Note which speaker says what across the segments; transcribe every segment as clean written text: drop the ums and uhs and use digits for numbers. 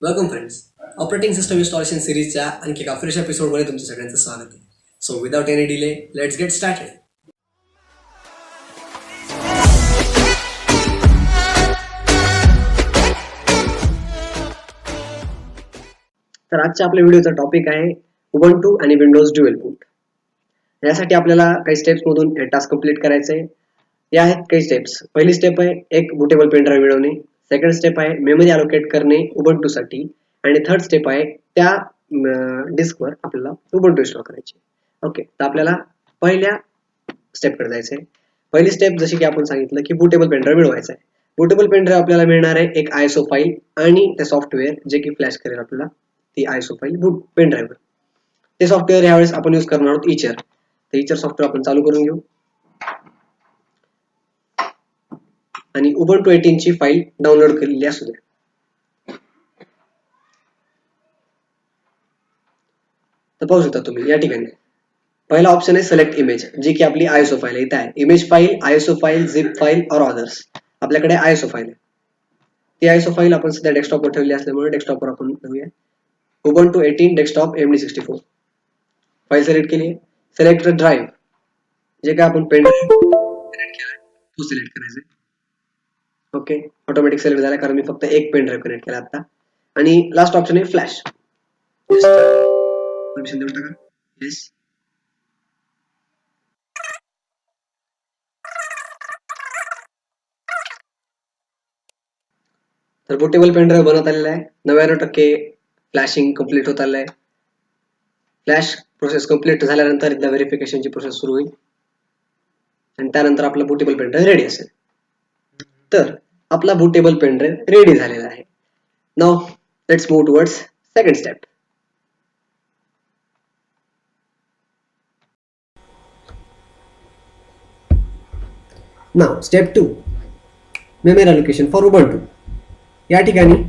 Speaker 1: Welcome friends. Operating system installation सिरीजच्या आणखी एका फ्रेश एपिसोडमध्ये तुमचं सगळ्यांचं स्वागत आहे. So without any delay let's get started. तर आजच्या आपल्या व्हिडिओचा टॉपिक आहे उबंटू आणि विंडोज ड्युअल बूट. यासाठी आपल्याला काही स्टेप्स मधून हे टास्क कंप्लीट करायचं आहे. या आहेत काही स्टेप्स. पहिली स्टेप आहे एक बुटेबल पेन ड्राईव्ह मिळवणे. सेकंड स्टेप आहे मेमरी अलोकेट करणे उबंटू साठी. आणि थर्ड स्टेप आहे त्या डिस्कवर आपल्याला उबंटू इन्स्टॉल करायचे. ओके, तर आपल्याला पहिल्या स्टेपकडे जायचं आहे. पहिली स्टेप जशी की आपण सांगितलं की बुटेबल पेन ड्राईव्ह मिळवायचा आहे. बुटेबल पेन ड्राईव्ह आपल्याला मिळणार आहे एक आयएसओ फाईल आणि ते सॉफ्टवेअर जे की फ्लॅश करेल आपल्याला ती आयएसओ फाईल बूट पेन ड्राईव्हवर. ते सॉफ्टवेअर यावेळेस आपण यूज करणार आहोत इचर. ते इचर सॉफ्टवेअर आपण चालू करून घेऊ आणि उबंटू 18 ची फाईल डाउनलोड केलेली असू द्या. तर पाहू शकता तुम्ही या ठिकाणी पहिला ऑप्शन आहे सिलेक्ट इमेज, जी की आपली आयएसओ फाईल आहे. इथे आहे image file, ISO file, zip file और अदर्स. आपल्याकडे आयएसओ फाईल आहे. ती आयएसओ फाईल आपण सध्या डेस्कटॉपवर ठेवली असल्यामुळे डेस्कटॉपवर आपण ठेवूया. Ubuntu 18 desktop MD64 file select केली आहे. सिलेक्ट ड्राईव्ह, जे काय आपण पेन ड्राईव्ह सिलेक्ट केला तो सिलेक्ट करायचा. ओके, ऑटोमॅटिक सिलेक्ट झाला कारण मी फक्त एक पेन ड्राईव्ह कनेक्ट केला आता. आणि लास्ट ऑप्शन आहे फ्लॅश. परमिशन देऊ टाका. येस. तर बुटेबल पेन ड्राईव्ह बनवत आलेला आहे. 99% फ्लॅशिंग कम्प्लीट होत आलेलं आहे. फ्लॅश प्रोसेस कम्प्लीट झाल्यानंतर एकदा व्हेरिफिकेशनची प्रोसेस सुरू होईल आणि त्यानंतर आपला बुटेबल पेन ड्राईव्ह रेडी असेल. तर आपला बुटेबल पेन ड्राईव्ह रेडी झालेला आहे. Now let's move towards second step. Now step 2 memory allocation for Ubuntu. या ठिकाणी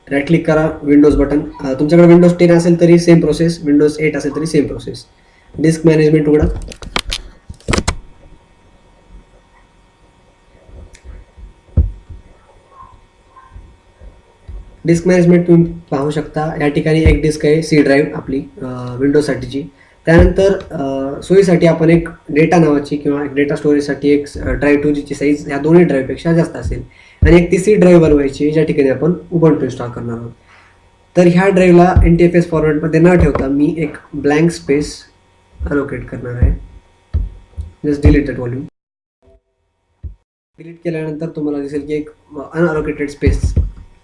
Speaker 1: राईट क्लिक करा, विंडोज बटन. तुमच्याकडे विंडोज 10 असेल तरी सेम प्रोसेस, विंडोज 8 असेल तरी सेम प्रोसेस. डिस्क मॅनेजमेंट उघडा. डिस्क मॅनेजमेंट तुम्ही पाहू शकता. या ठिकाणी एक डिस्क आहे सी ड्राईव्ह आपली विंडोजसाठीची. त्यानंतर सोयीसाठी आपण एक डेटा नावाची किंवा एक डेटा स्टोरेजसाठी एक ड्राईव्ह 2 जीची साईज ह्या दोन्ही ड्राईव्हपेक्षा जास्त असेल आणि एक ती सी ड्राईव्ह बनवायची ज्या ठिकाणी आपण उबंटू इन्स्टॉल करणार आहोत. तर ह्या ड्राईव्हला NTFS फॉर्मॅटमध्ये न ठेवता मी एक ब्लँक स्पेस अलोकेट करणार आहे. Just delete that volume. Delete केल्यानंतर तुम्हाला दिसेल की एक अनअलोकेटेड स्पेस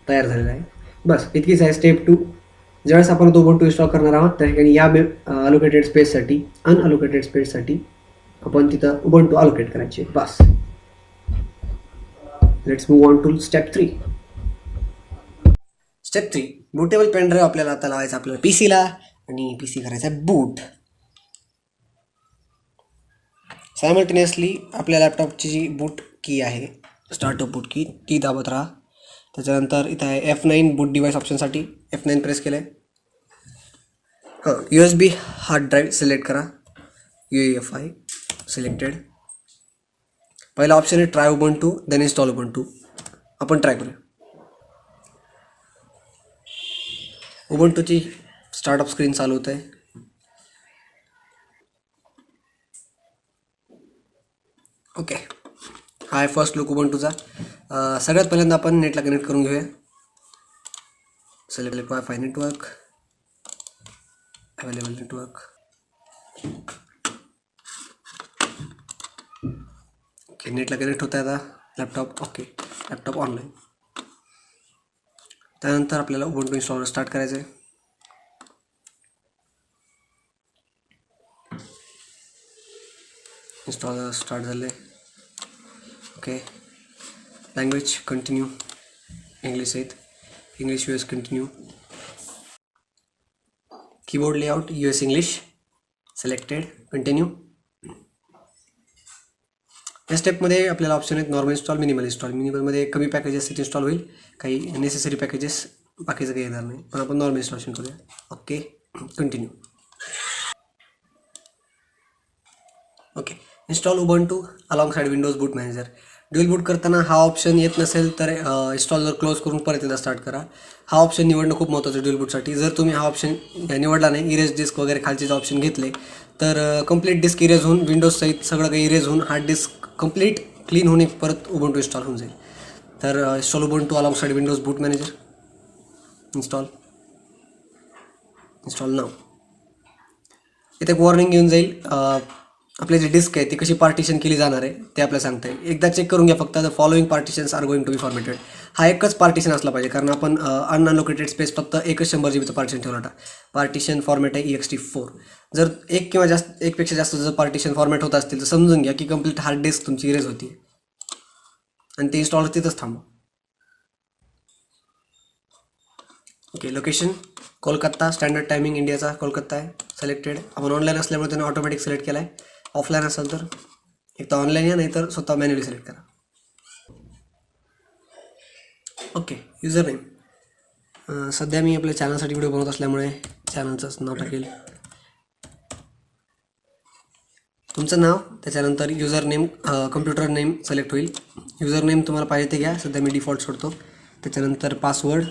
Speaker 1: तयार झालेला आहे. बस इतकीच आहे स्टेप 2. ज्यावेळेस आपण तो उबंटू इन्स्टॉल करणार आहोत त्या ठिकाणी या अलोकेटेड स्पेससाठी अनअलोकेटेड स्पेससाठी आपण तिथं उबंटू अलोकेट करायचे. बस. Let's move on to step 3. Step 3 bootable pen drive आपल्याला आता लावायचा आपल्याला पीसीला आणि पीसी करायचा बूट. सायमल्टेनियसली आपल्या लॅपटॉपची जी बूट की आहे स्टार्टअप बूट की ती दाबत राहा. त्याच्यानंतर इथं आहे F9 बूट डिव्हाइस ऑप्शनसाठी F9 प्रेस केलं आहे. USB हार्ड ड्राईव्ह सिलेक्ट करा. UEFI सिलेक्टेड. पहिला ऑप्शन आहे try Ubuntu then install Ubuntu. आपण ट्राय करूया. उबंटूची स्टार्टअप स्क्रीन चालू होत आहे. ओके, हा आहे फर्स्ट लुक उबंटूचा. सगळ्यात पहिल्यांदा आपण नेटला कनेक्ट करून घेऊया. Select WiFi network, available network. Okay, नेटला कनेक्ट होत आहे आता लॅपटॉप. Okay, laptop online. त्यानंतर आपल्याला उबंटू इन्स्टॉलर स्टार्ट करायचं आहे. इन्स्टॉलर स्टार्ट झाले. ओके, लँग्वेज कंटिन्यू इंग्लिश आहेत. English US continue. Keyboard layout US English selected. Continue. या स्टेपमध्ये आपल्याला ऑप्शन आहेत नॉर्मल इन्स्टॉल, मिनिमल इन्स्टॉल. मिनिमलमध्ये कमी पॅकेजेस इन्स्टॉल होईल, काही नेसेसरी पॅकेजेस बाकीचं काही येणार नाही, पण आपण नॉर्मल इन्स्टॉलेशन करूया. Okay, continue. Okay, install Ubuntu alongside Windows boot manager. Dual boot करताना हा ऑप्शन येत नसेल तर इन्स्टॉलर क्लोज करून परत एकदा स्टार्ट करा. हा ऑप्शन निवडणं खूप महत्त्वाचं आहे ड्युअल बूटसाठी. जर तुम्ही हा ऑप्शन निवडला नाही, इरेज डिस्क वगैरे खालचे जे ऑप्शन घेतले, तर कंप्लीट डिस्क इरेज होऊन विंडोज सहित सगळं काही इरेज होऊन हार्ड डिस्क कंप्लीट क्लीन होणे परत उबंटू इन्स्टॉल होऊन जाईल. तर install Ubuntu alongside Windows boot manager. Install now. इथे एक वॉर्निंग येऊन जाईल. आपली जी डिस्क आहे ती कशी पार्टिशन केली जाणार आहे ते आपल्याला सांगता येईल. एकदा चेक करून घ्या फक्त. The following partitions are going to be formatted. हा एकच पार्टिशन असला पाहिजे, कारण आपण अनअलोकेटेड स्पेस फक्त एकच 100 GB पार्टिशन ठेवला होता. पार्टिशन फॉर्मॅट आहे ext4. जर एक किंवा एकपेक्षा जास्त जर पार्टिशन फॉर्मॅट होत असतील तर समजून घ्या की कंप्लीट हार्ड डिस्क तुमची इरेज होती आणि ते इन्स्टॉल तिथंच थांबवा. Okay, location Kolkata. Standard timing इंडियाचा कोलकाता आहे. सिलेक्टेड. आपण ऑनलाईन असल्यामुळे त्याने ऑटोमॅटिक सिलेक्ट केला आहे. ऑफलाईन असेल तर एक तर ऑनलाईन या, नाही तर स्वतः मॅन्युअली सिलेक्ट करा. Okay, user name. सध्या मी आपल्या चॅनलसाठी व्हिडिओ बनवत असल्यामुळे चॅनलचंच नाव टाकेल. तुमचं नाव, त्याच्यानंतर user name, computer name select होईल. युजर नेम तुम्हाला पाहिजे ते घ्या. सध्या मी डिफॉल्ट सोडतो. त्याच्यानंतर पासवर्ड,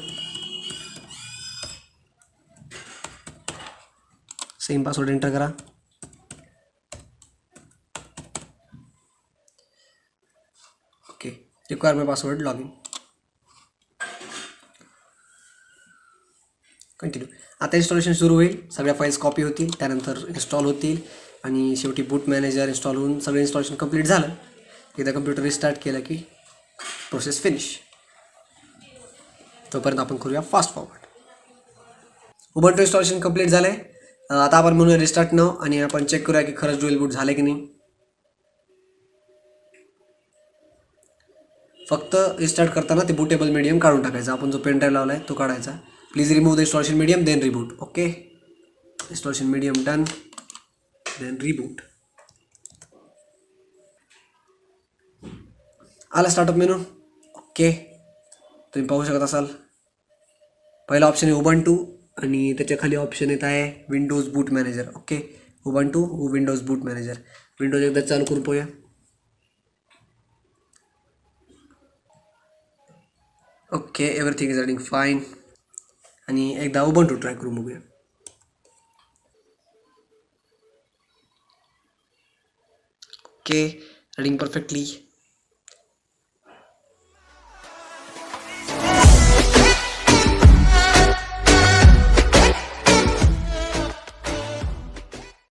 Speaker 1: सेम पासवर्ड एंटर करा. Okay, require my password, log in. Continue. आता इन्स्टॉलेशन सुरू होईल. सगळ्या फाईल्स कॉपी होतील, त्यानंतर इन्स्टॉल होतील आणि शेवटी बूट मॅनेजर इन्स्टॉल होऊन सगळं इन्स्टॉलेशन कंप्लीट झालं. एकदा कम्प्युटर रिस्टार्ट केलं की प्रोसेस फिनिश. तोपर्यंत आपण करूया fast forward. Ubuntu installation complete झालं आहे. आता आपण म्हणूया रिस्टार्ट नाव आणि आपण चेक करूया की खरंच ड्युअल बूट झालं की नाही. फक्त रिस्टार्ट करताना ते बूटेबल मीडियम काढून टाकायचा. आपण जो पेन ड्राईव्ह लावला आहे तो काढायचा. Please remove the installation medium then reboot. Okay, installation medium done, then reboot. आला स्टार्टअप मेनू. ओके, तुम्ही पाहू शकत असाल पहिला ऑप्शन आहे उबंटू आणि त्याच्या खाली ऑप्शन येत आहे Windows boot manager. Okay, Ubuntu Windows boot manager. Windows एकदा चालू करून पाहूया. Okay, everything is running fine. आणि एकदा उबंटू ट्राय करून बघूया. Okay, running perfectly.